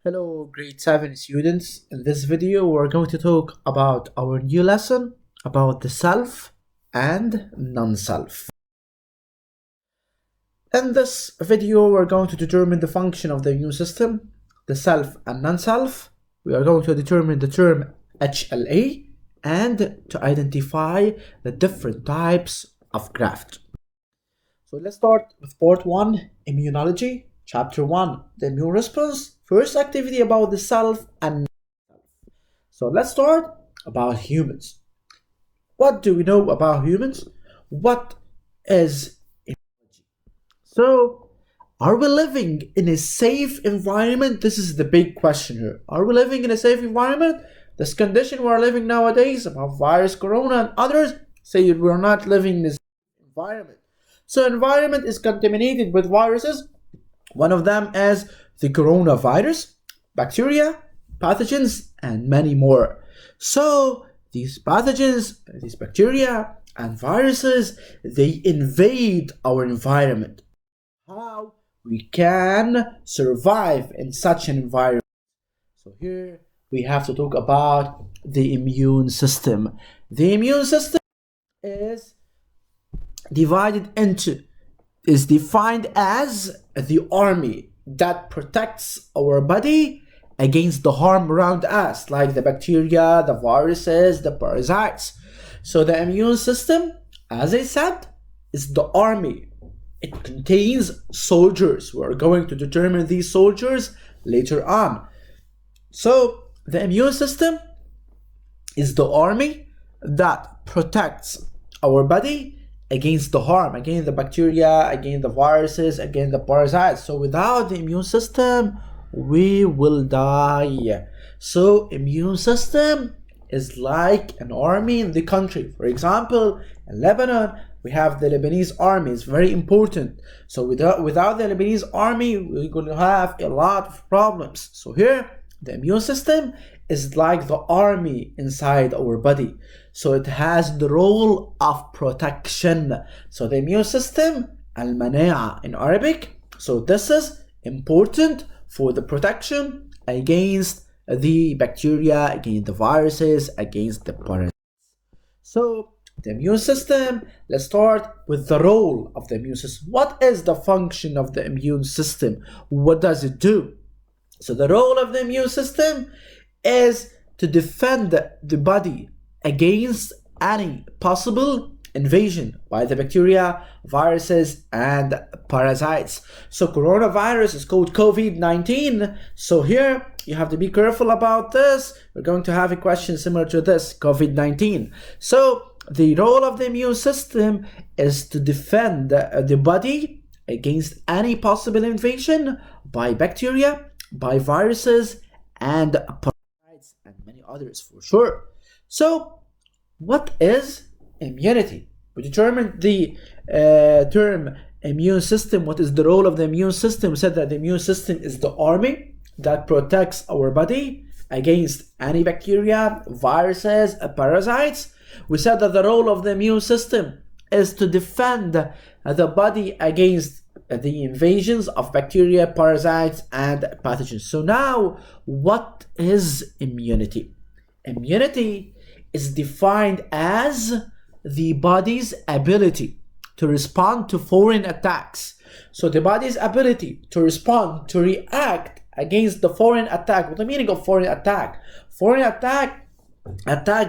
Hello, grade 7 students. In this video, we're going to talk about our new lesson about the self and non-self. In this video, we're going to determine the function of the immune system, the self and non-self. We are going to determine the term HLA and to identify the different types of graft. So let's start with part 1, immunology, chapter 1, the immune response. First activity about the self and non-self. So let's start about humans. What do we know about humans? What is immunology? So, are we living in a safe environment? This is the big question here. Are we living in a safe environment? This condition we're living nowadays about virus, corona, and others say we're not living in a safe environment. So, environment is contaminated with viruses. One of them is the coronavirus, bacteria, pathogens, and many more. So these pathogens, these bacteria, and viruses, they invade our environment. How we can survive in such an environment? So here we have to talk about the immune system. The immune system is defined as the army that protects our body against the harm around us, like the bacteria, the viruses, the parasites. So the immune system, as I said, is the army. It contains soldiers. We're going to determine these soldiers later on. So the immune system is the army that protects our body against the harm, against the bacteria, against the viruses, against the parasites. So without the immune system, we will die. So immune system is like an army in the country. For example, in Lebanon, we have the Lebanese army. It's very important. So without the Lebanese army, we're going to have a lot of problems. So here, the immune system is like the army inside our body. So it has the role of protection. So the immune system, al-mana'a in Arabic. So this is important for the protection against the bacteria, against the viruses, against the parasites. So the immune system, let's start with the role of the immune system. What is the function of the immune system? What does it do? So the role of the immune system is to defend the body against any possible invasion by the bacteria, viruses, and parasites. So coronavirus is called COVID-19. So here you have to be careful about this. We're going to have a question similar to this, COVID-19. So the role of the immune system is to defend the body against any possible invasion by bacteria, by viruses, and parasites, and many others for sure. So what is immunity? We determined the term immune system. What is the role of the immune system? We said that the immune system is the army that protects our body against any bacteria, viruses, parasites. We said that the role of the immune system is to defend the body against the invasions of bacteria, parasites, and pathogens. So now, what is immunity? Immunity is defined as the body's ability to respond to foreign attacks. So the body's ability to respond, to react against the foreign attack. What the meaning of foreign attack? Foreign attack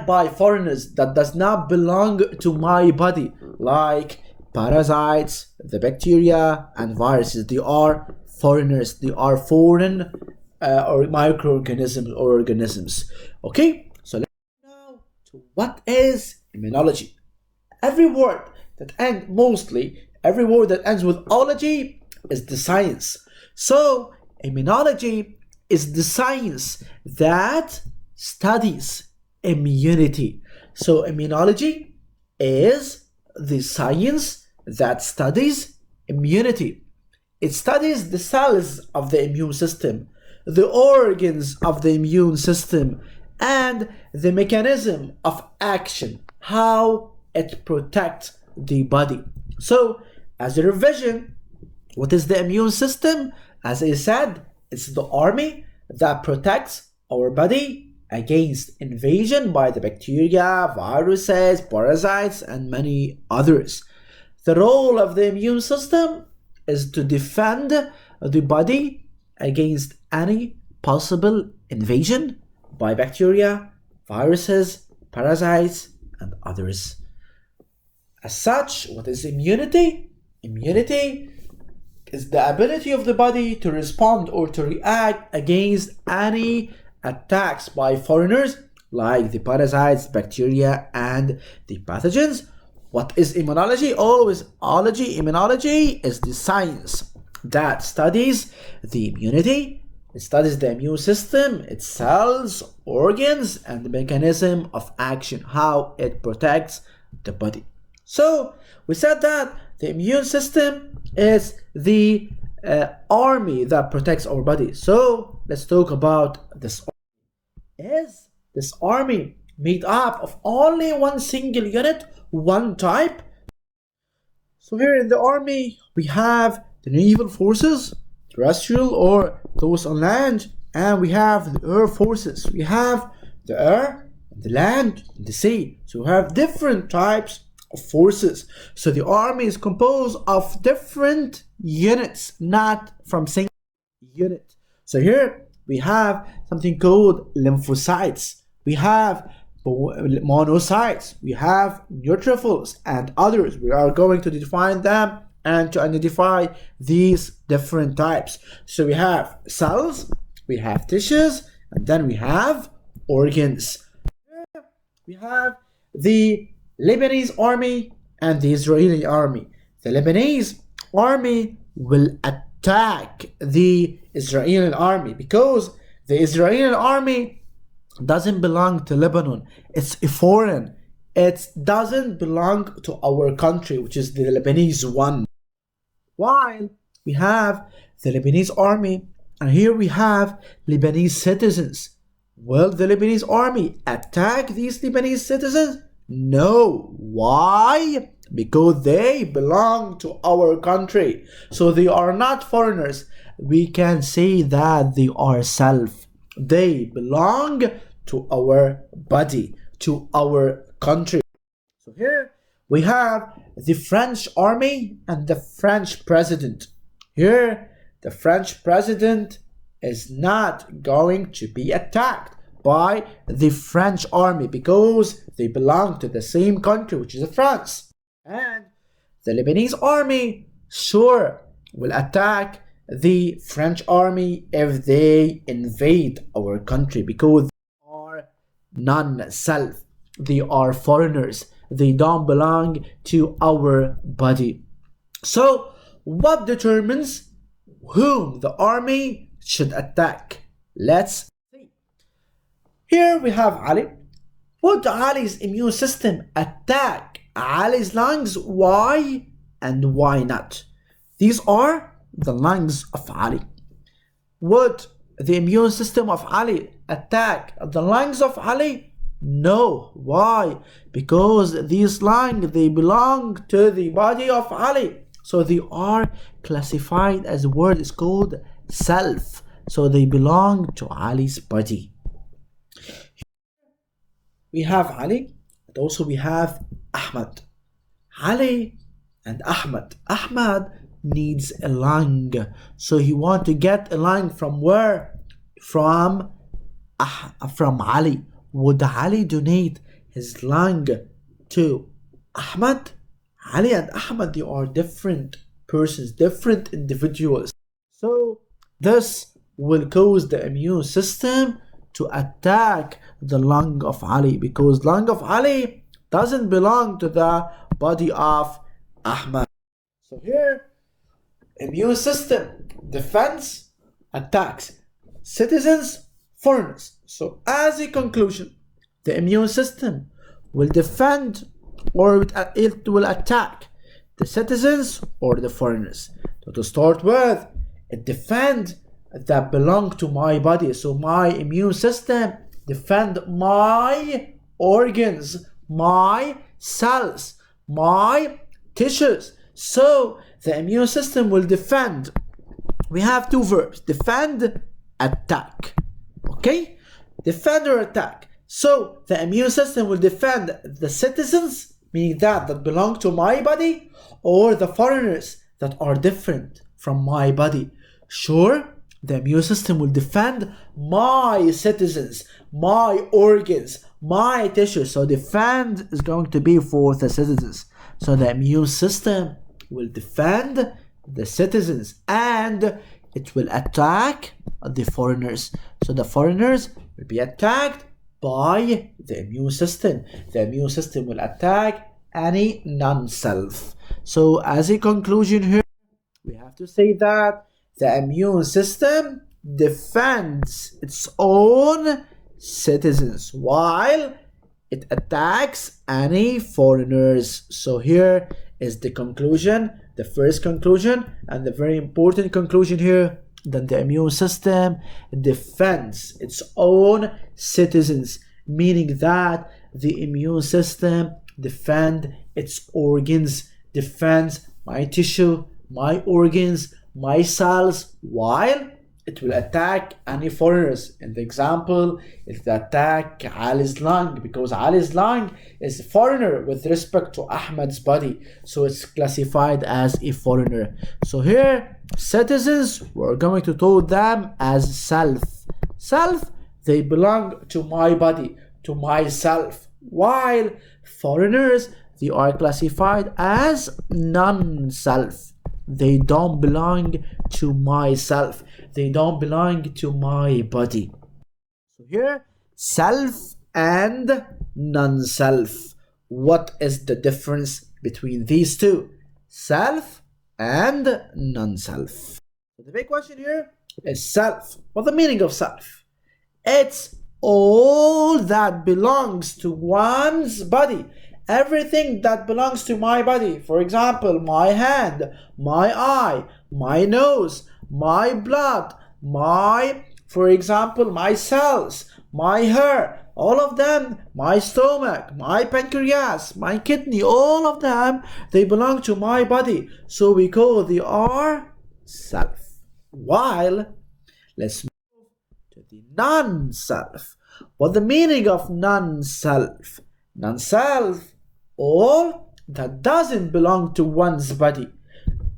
by foreigners that does not belong to my body, like parasites, the bacteria, and viruses. They are foreigners. They are foreign or microorganisms or organisms. Okay, so let's go now to what is immunology. Every word that ends with ology is the science. So immunology is the science that studies immunity. So immunology is the science that studies immunity. It studies the cells of the immune system, the organs of the immune system, and the mechanism of action, how it protects the body. So, as a revision, what is the immune system? As I said, it's the army that protects our body against invasion by the bacteria, viruses, parasites, and many others. The role of the immune system is to defend the body against any possible invasion by bacteria, viruses, parasites, and others. As such, what is immunity? Immunity is the ability of the body to respond or to react against any attacks by foreigners like the parasites, bacteria, and the pathogens. What is immunology? Always ology. Immunology is the science that studies the immunity. It studies the immune system, its cells, organs, and the mechanism of action, how it protects the body. So we said that the immune system is the army that protects our body. So let's talk about this. Is this army made up of only one single unit, one type? So here in the army we have the naval forces, terrestrial or those on land, and we have the air forces. We have the air, the land, and the sea. So we have different types of forces. So the army is composed of different units, not from single unit. So here we have something called lymphocytes. We have monocytes. We have neutrophils and others. We are going to define them and to identify these different types. So we have cells, we have tissues, and then we have organs. We have the Lebanese army and the Israeli army. The Lebanese army will attack the Israeli army because the Israeli army doesn't belong to Lebanon. It's a foreign. It doesn't belong to our country, which is the Lebanese one. While we have the Lebanese army, and here we have Lebanese citizens. Will the Lebanese army attack these Lebanese citizens? No. Why? Because they belong to our country. So they are not foreigners. We can say that they are self. They belong to our body, to our country. So here we have the French army and the French president. Here the French president is not going to be attacked by the French army because they belong to the same country, which is France. And the Lebanese army sure will attack the French army if they invade our country because they are non-self. They are foreigners. They don't belong to our body. So what determines whom the army should attack? Let's see. Here we have Ali. Would Ali's immune system attack Ali's lungs? Why and why not? These are the lungs of Ali. Would the immune system of Ali attack the lungs of Ali? No. Why? Because these lungs, they belong to the body of Ali. So they are classified as the word is called self. So they belong to Ali's body. We have Ali, and also we have Ahmad. Ali and Ahmad. Ahmad needs a lung. So he wants to get a lung from where? From Ali. Would Ali donate his lung to Ahmad? Ali and Ahmad, they are different persons, different individuals. So this will cause the immune system to attack the lung of Ali because lung of Ali doesn't belong to the body of Ahmad. So here, immune system, defense, attacks, citizens, foreigners. So as a conclusion, the immune system will defend or it will attack the citizens or the foreigners. So to start with, it defend that belong to my body. So my immune system defend my organs, my cells, my tissues. So the immune system will defend. We have two verbs, defend, attack. Okay? Defend or attack. So the immune system will defend the citizens, meaning that belong to my body, or the foreigners that are different from my body. Sure, the immune system will defend my citizens, my organs, my tissues. So defend is going to be for the citizens. So the immune system will defend the citizens and it will attack the foreigners. So the foreigners will be attacked by the immune system. The immune system will attack any non-self. So as a conclusion here, we have to say that the immune system defends its own citizens while it attacks any foreigners. So here is the conclusion, the first conclusion, and the very important conclusion here, that the immune system defends its own citizens, meaning that the immune system defends its organs, defends my tissue, my organs, my cells, while it will attack any foreigners. In the example, it will attack Ali's lung, because Ali's lung is a foreigner with respect to Ahmad's body, so it's classified as a foreigner. So here, citizens, we're going to call them as self. Self, they belong to my body, to myself, while foreigners, they are classified as non-self. They don't belong to myself. They don't belong to my body. So here, self and non-self. What is the difference between these two? Self and non-self. The big question here is self. What's the meaning of self? It's all that belongs to one's body. Everything that belongs to my body. For example, my hand, my eye, my nose, my blood, for example, my cells, my hair, all of them, my stomach, my pancreas, my kidney, all of them, they belong to my body. So we call they are self. While, let's move to the non-self. What the meaning of non-self? Non-self, all that doesn't belong to one's body,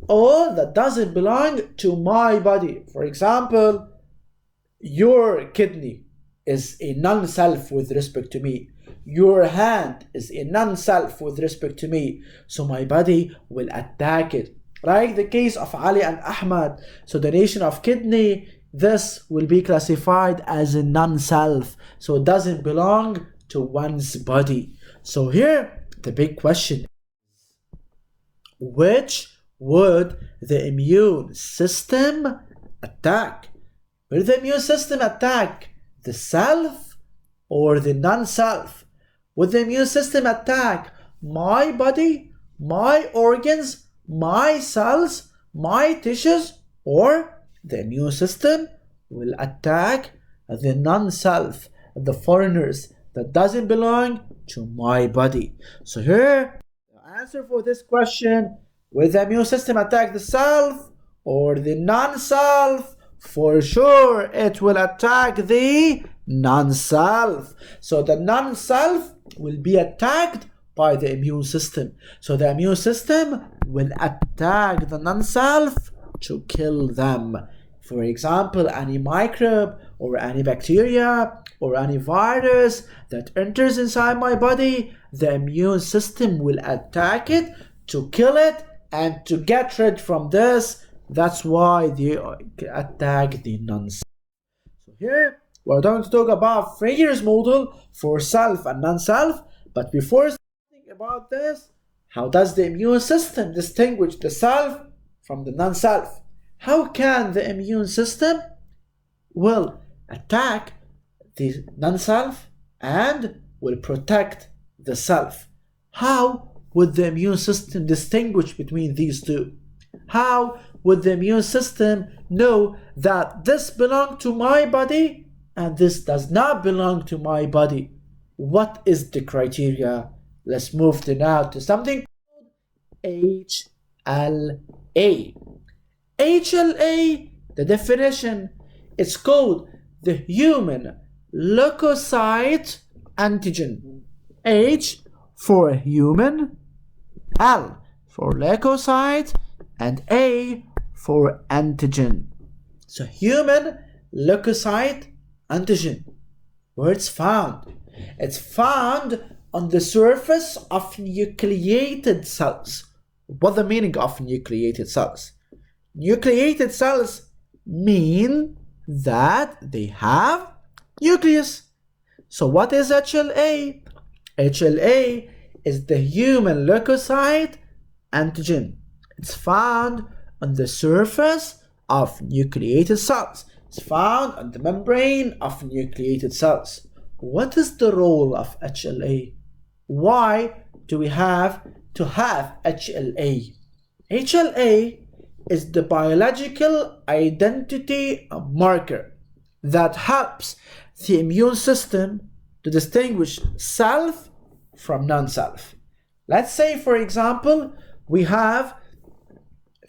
all that doesn't belong to my body. For example, your kidney is a non-self with respect to me. Your hand is a non-self with respect to me. So my body will attack it. Like the case of Ali and Ahmad. So donation of kidney, this will be classified as a non-self. So it doesn't belong to one's body. So here, the big question is, which would the immune system attack? Will the immune system attack the self or the non-self? Would the immune system attack my body, my organs, my cells, my tissues, or the immune system will attack the non-self, the foreigners that doesn't belong to my body? So here, the answer for this question, will the immune system attack the self or the non-self? For sure, it will attack the non-self. So the non-self will be attacked by the immune system. So the immune system will attack the non-self to kill them. For example, any microbe or any bacteria or any virus that enters inside my body, the immune system will attack it to kill it and to get rid from this. That's why they attack the non-self. So here, we're going to talk about Frege's model for self and non-self. But before thinking about this, how does the immune system distinguish the self from the non-self? How can the immune system will attack the non-self and will protect the self? How would the immune system distinguish between these two? How would the immune system know that this belongs to my body and this does not belong to my body? What is the criteria? Let's move now to something called HLA. HLA, the definition, it's called the human leukocyte antigen. H for human, L for leukocyte, and A for antigen. So human leukocyte antigen, where it's found? It's found on the surface of nucleated cells. What's the meaning of nucleated cells? Nucleated cells mean that they have nucleus. So what is HLA? HLA is the human leukocyte antigen. It's found on the surface of nucleated cells. It's found on the membrane of nucleated cells. What is the role of HLA? Why do we have to have HLA? HLA is the biological identity marker that helps the immune system to distinguish self from non-self. Let's say, for example, we have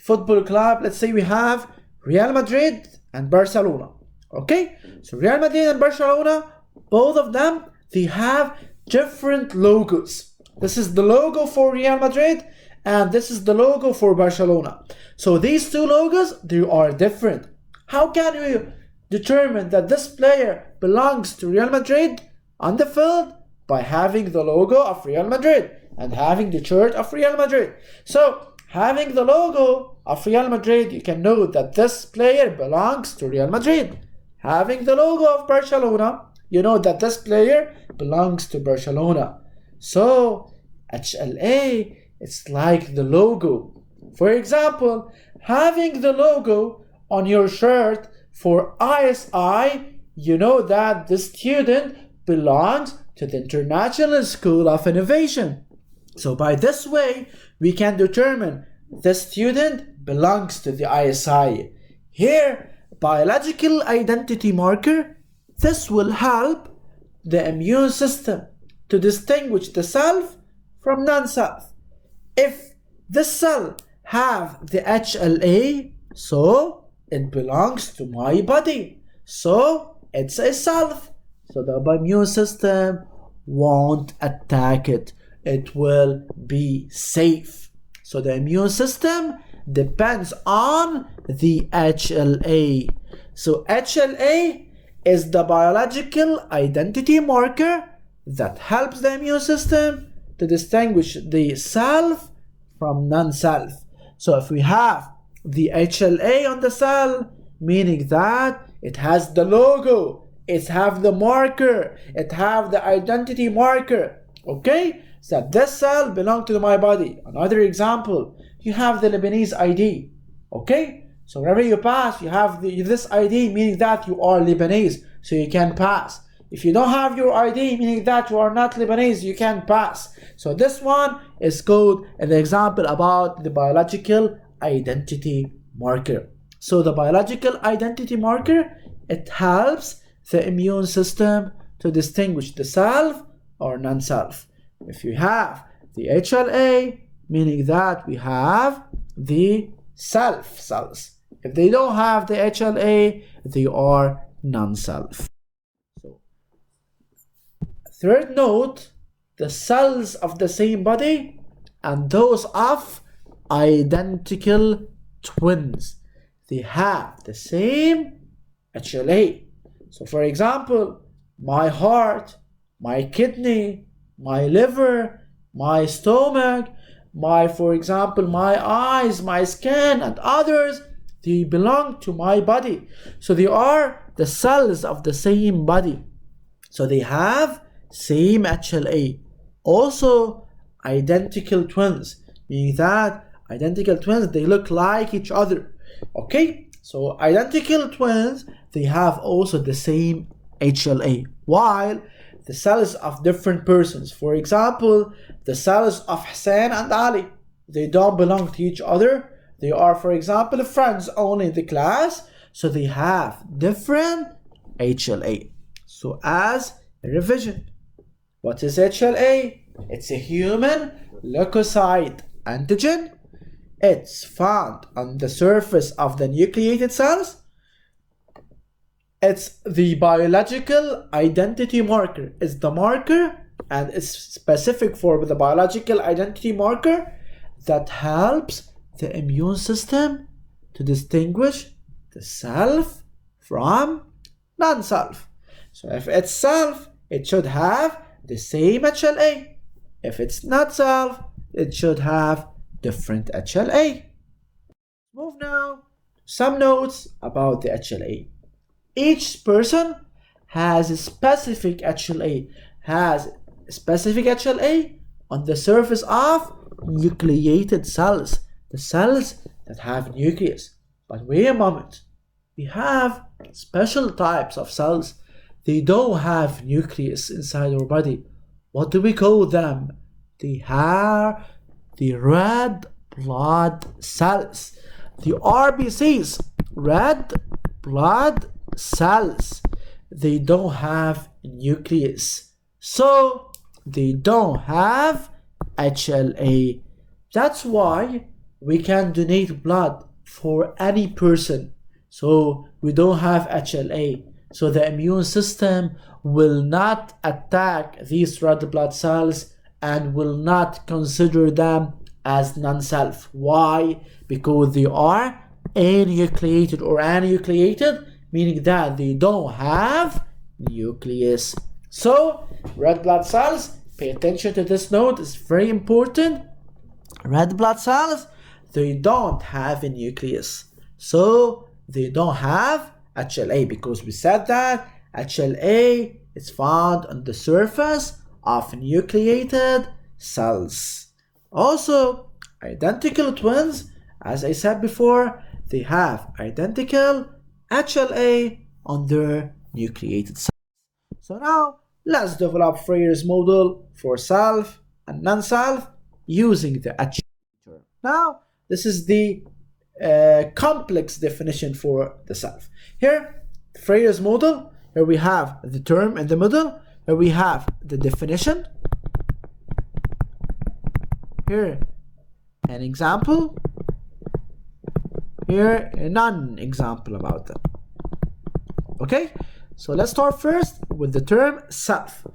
football club. Let's say we have Real Madrid and Barcelona. Okay, so Real Madrid and Barcelona, both of them, they have different logos. This is the logo for Real Madrid and this is the logo for Barcelona. So these two logos, they are different. How can we determine that this player belongs to Real Madrid on the field? By having the logo of Real Madrid and having the shirt of Real Madrid. So having the logo of Real Madrid, you can know that this player belongs to Real Madrid. Having the logo of Barcelona, you know that this player belongs to Barcelona. So HLA, it's like the logo. For example, having the logo on your shirt for ISI, you know that the student belongs to the International School of Innovation. So by this way, we can determine the student belongs to the ISI. Here, biological identity marker, this will help the immune system to distinguish the self from non-self. If this cell have the HLA, so it belongs to my body. So it's a self. So the immune system won't attack it. It will be safe. So the immune system depends on the HLA. So HLA is the biological identity marker that helps the immune system to distinguish the self from non-self. So if we have the HLA on the cell, meaning that it has the logo, it have the marker, it have the identity marker, okay? So this cell belongs to my body. Another example, you have the Lebanese ID, okay? So whenever you pass, you have this ID, meaning that you are Lebanese, so you can pass. If you don't have your ID, meaning that you are not Lebanese, you can't pass. So this one is called an example about the biological identity marker. So the biological identity marker, it helps the immune system to distinguish the self or non-self. If you have the HLA, meaning that we have the self cells. If they don't have the HLA, they are non-self. So, third note, the cells of the same body and those of identical twins, they have the same HLA. So for example, my heart, my kidney, my liver, my stomach, for example, my eyes, my skin, and others, they belong to my body. So they are the cells of the same body. So they have same HLA. Also, identical twins, meaning that identical twins, they look like each other. Okay? So identical twins, they have also the same HLA. While the cells of different persons, for example, the cells of Hussein and Ali, they don't belong to each other. They are, for example, friends only in the class. So they have different HLA. So as a revision, what is HLA? It's a human leukocyte antigen. It's found on the surface of the nucleated cells. It's the biological identity marker. It's the marker, and it's specific for the biological identity marker that helps the immune system to distinguish the self from non-self. So if it's self, it should have the same HLA. If it's not self, it should have different HLA. Move now to some notes about the HLA. Each person has a specific HLA, on the surface of nucleated cells, the cells that have nucleus. But wait a moment, we have special types of cells. They don't have nucleus inside our body. What do we call them? They are the red blood cells, the RBCs, red blood cells. They don't have nucleus, so they don't have HLA. That's why we can donate blood for any person. So we don't have HLA, so the immune system will not attack these red blood cells and will not consider them as non-self. Why? Because they are anucleated, or anucleated meaning that they don't have nucleus. So red blood cells, pay attention to this note, it's very important. Red blood cells, they don't have a nucleus, so they don't have HLA, because we said that HLA is found on the surface of nucleated cells. Also, identical twins, as I said before, they have identical HLA on their nucleated cells. So now let's develop Freire's model for self and non-self using the HLA. Now this is the complex definition for the self. Here, Freire's model, here we have the term in the middle, here we have the definition, here an example, here a non-example about them. Okay, so let's start first with the term self.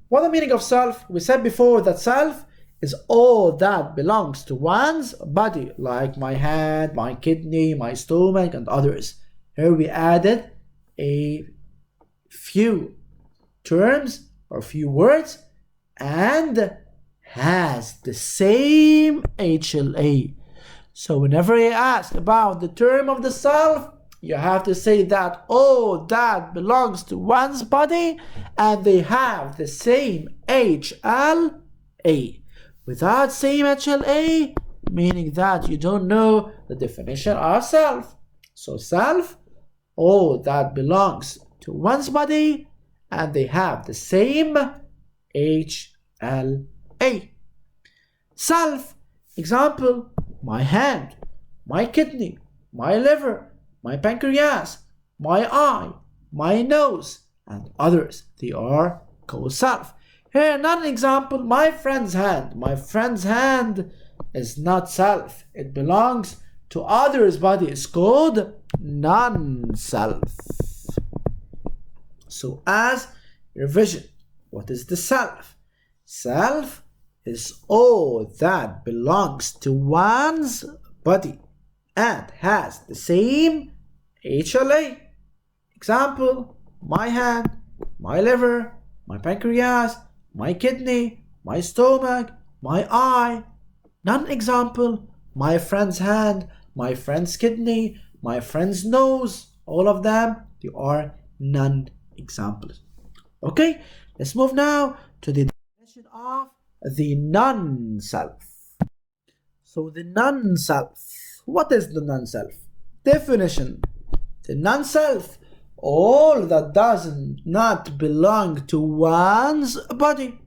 What the meaning of self? We said before that self is all that belongs to one's body, like my hand, my kidney, my stomach, and others. Here we added a few terms or few words and has the same HLA. So whenever you ask about the term of the self, you have to say that all that belongs to one's body and they have the same HLA. Without same HLA, meaning that you don't know the definition of self. So self, all that belongs to one's body and they have the same HLA. Self, example, my hand, my kidney, my liver, my pancreas, my eye, my nose, and others. They are called self. Here another example, my friend's hand. My friend's hand is not self. It belongs to others' body. It's called non-self. So as revision, what is the self? Self is all that belongs to one's body and has the same HLA. Example, my hand, my liver, my pancreas, my kidney, my stomach, my eye. Non-example, my friend's hand, my friend's kidney, my friend's nose. All of them, they are non-examples. Okay, let's move now to the definition of the non-self. So the non-self, what is the non-self? Definition: the non-self, all that does not belong to one's body.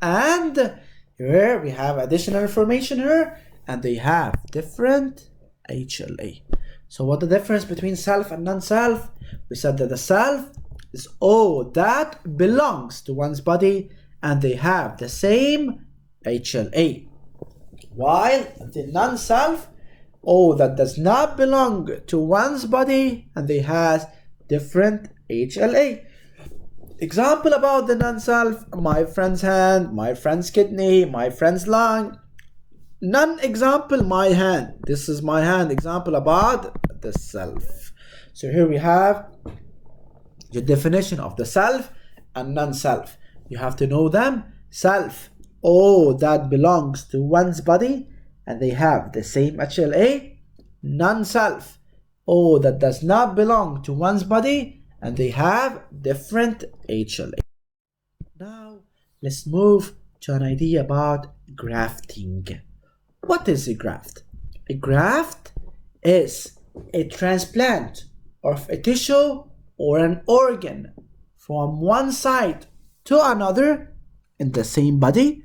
And here we have additional information here, and they have different HLA. So what the difference between self and non-self? We said that the self is all that belongs to one's body and they have the same HLA. While the non-self, all that does not belong to one's body and they has different HLA. Example about the non-self: my friend's hand, my friend's kidney, my friend's lung. Non-example: my hand. This is my hand. Example about the self. So here we have the definition of the self and non-self. You have to know them. Self, oh, that belongs to one's body and they have the same HLA. Non-self, oh, that does not belong to one's body and they have different HLA. Now let's move to an idea about grafting. What is a graft? A graft is a transplant of a tissue or an organ from one side to another in the same body,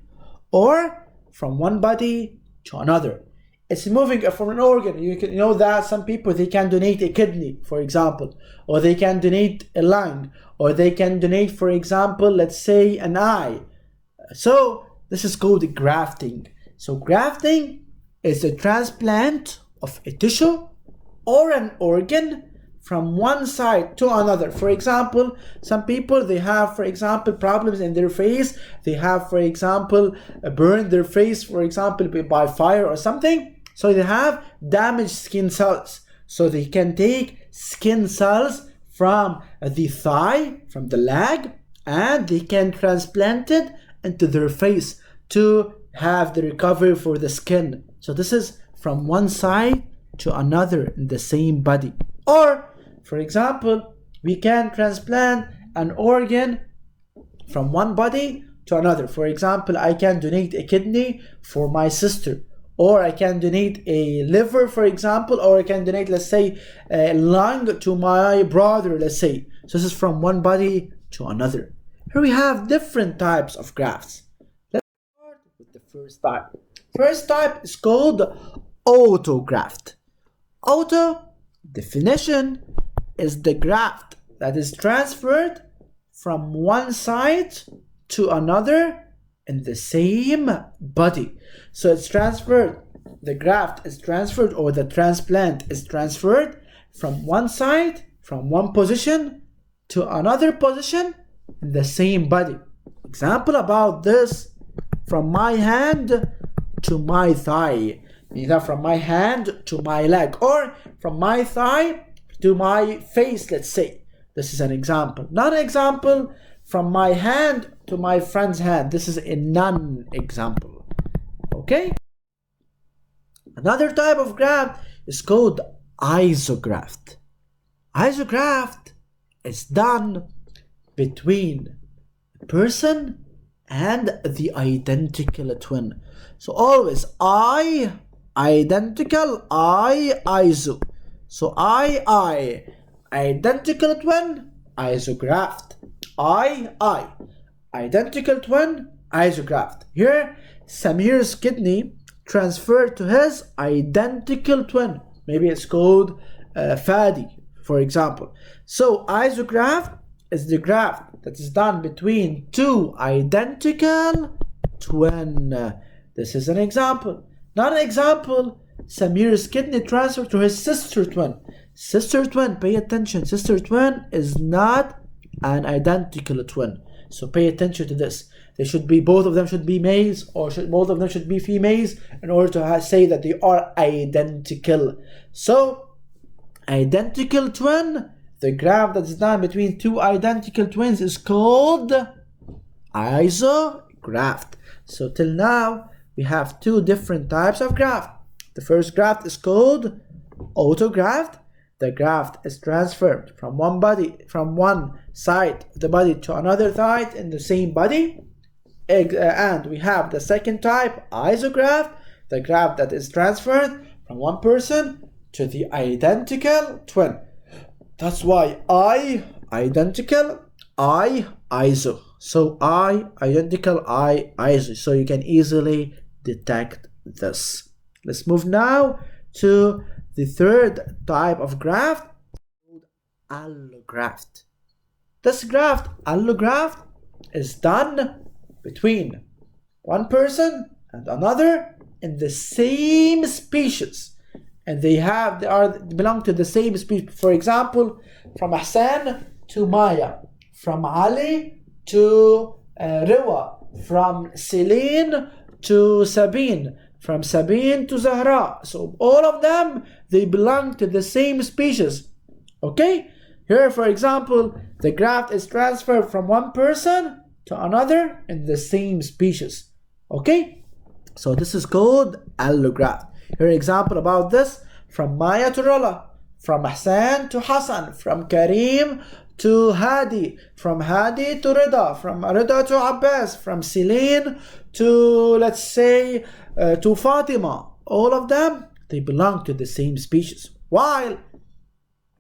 or from one body to another. It's moving from an organ. You know that some people, they can donate a kidney, for example, or they can donate a lung, or they can donate, for example, let's say an eye. So this is called grafting. So grafting is a transplant of a tissue or an organ from one side to another. For example, some people, they have, for example, problems in their face. They have, for example, burned their face, for example, by fire or something. So they have damaged skin cells. So they can take skin cells from the thigh, from the leg, and they can transplant it into their face to have the recovery for the skin. So this is from one side to another in the same body. Or, for example, we can transplant an organ from one body to another. For example, I can donate a kidney for my sister, or I can donate a liver, for example, or I can donate, let's say, a lung to my brother, let's say. So this is from one body to another. Here we have different types of grafts. Let's start with the first type. First type is called autograft. Auto definition is the graft that is transferred from one side to another in the same body. So it's transferred, the graft is transferred, or the transplant is transferred from one side, from one position to another position in the same body. Example about this: from my hand to my thigh, either from my hand to my leg, or from my thigh to my face, let's say. This is an example. Non-example: from my hand to my friend's hand. This is a non-example. Okay? Another type of graft is called isograft. Isograft is done between a person and the identical twin. So always I, identical, I, iso. So I, identical twin, isograft. I, identical twin, isograft. Here, Samir's kidney transferred to his identical twin. Maybe it's called Fadi, for example. So isograft is the graft that is done between two identical twin. This is an example. Not an example: Samir's kidney transferred to his sister twin. Sister twin, pay attention. Sister twin is not an identical twin. So pay attention to this. They should be, both of them should be males, or both of them should be females, in order to say that they are identical. So identical twin, the graft that's done between two identical twins, is called isograft. So till now we have two different types of graft. The first graft is called autograft. The graft is transferred from one side of the body to another side in the same body. And we have the second type, isograft, the graft that is transferred from one person to the identical twin. That's why I, identical, I, iso. So I, identical, I, iso. So you can easily detect this. Let's move now to the third type of graft, called allograft. This graft, allograft, is done between one person and another in the same species, and they belong to the same species. For example, from Hassan to Maya, from Ali to Rewa, from Celine to Sabine, from Sabine to Zahra. So all of them, they belong to the same species. Okay? Here, for example, the graft is transferred from one person to another in the same species. Okay? So this is called allograft. Here, example about this: from Maya to Rola, from Hassan to Hassan, from Karim to Hadi, from Hadi to Rida, from Rida to Abbas, from Celine to, let's say, to Fatima. All of them, they belong to the same species. While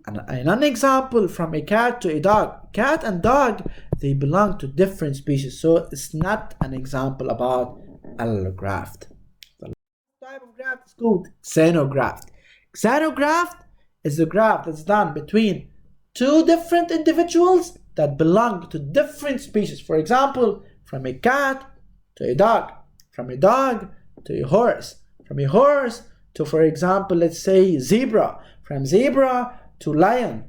an example, from a cat to a dog. Cat and dog, they belong to different species. So it's not an example about allograft. The type of graft is called xenograft. Xenograft is the graft that's done between two different individuals that belong to different species. For example, from a cat to a dog, from a dog to a horse, from a horse to, for example, let's say zebra, from zebra to lion.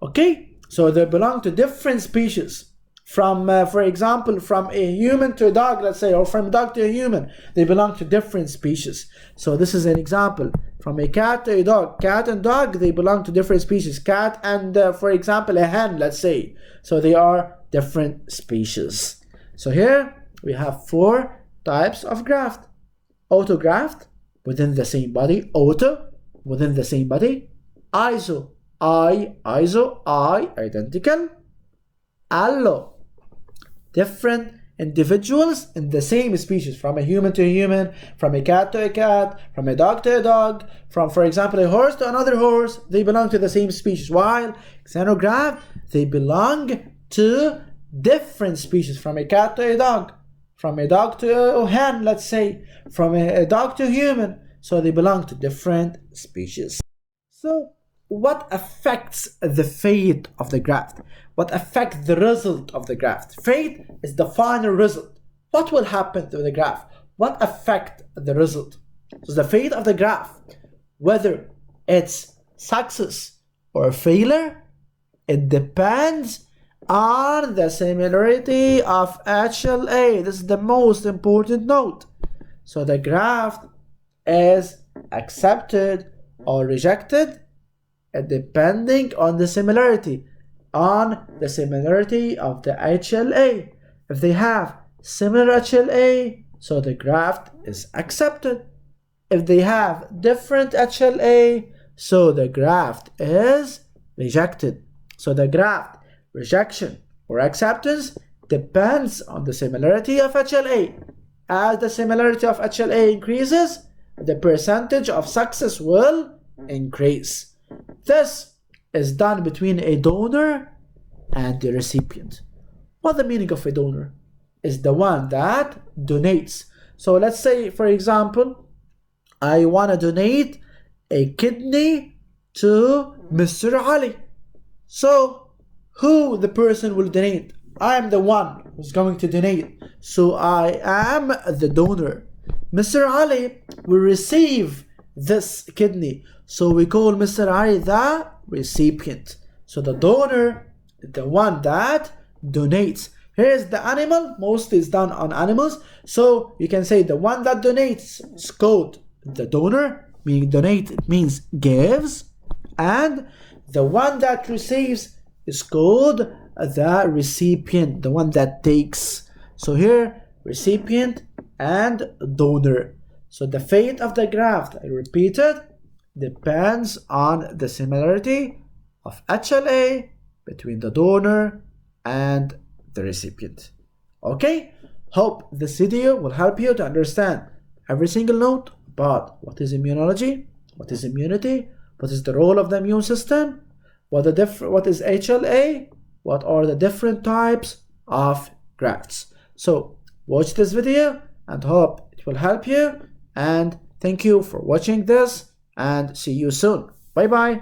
Okay, so they belong to different species. From for example, from a human to a dog, let's say, or from a dog to a human, they belong to different species. So this is an example. From a cat to a dog, cat and dog, they belong to different species. Cat and for example, a hen, let's say, so they are different species. So here we have 4 types of graft: autograft, within the same body; auto, within the same body; iso, identical; allo, different individuals in the same species, from a human to a human, from a cat to a cat, from a dog to a dog, from, for example, a horse to another horse. They belong to the same species. While xenograft, they belong to different species, from a cat to a dog, from a dog to a hen, let's say, from a dog to a human. So they belong to different species. So what affects the fate of the graft? What affects the result of the graft? Fate is the final result. What will happen to the graft? What affects the result? So the fate of the graft, whether it's success or failure, it depends on the similarity of HLA. This is the most important note. So the graft is accepted or rejected depending on the similarity of the HLA. If they have similar HLA, so the graft is accepted. If they have different HLA, so the graft is rejected. So the graft rejection or acceptance depends on the similarity of HLA. As the similarity of HLA increases, the percentage of success will increase. This is done between a donor and the recipient. What the meaning of a donor? Is the one that donates. So let's say, for example, I want to donate a kidney to Mr. Ali. So who the person will donate? I am the one who's going to donate. So I am the donor. Mr. Ali will receive this kidney. So we call Mr. Ali the recipient. So the donor is the one that donates. Here's the animal. Mostly is done on animals. So you can say the one that donates is called the donor. Meaning donate, it means gives. And the one that receives is called the recipient, the one that takes. So here, recipient and donor. So the fate of the graft, I repeat it, depends on the similarity of HLA between the donor and the recipient. Okay? Hope this video will help you to understand every single note about what is immunology, what is immunity, what is the role of the immune system, what is HLA, what are the different types of grafts. So watch this video and hope it will help you, and thank you for watching this, and see you soon. Bye bye.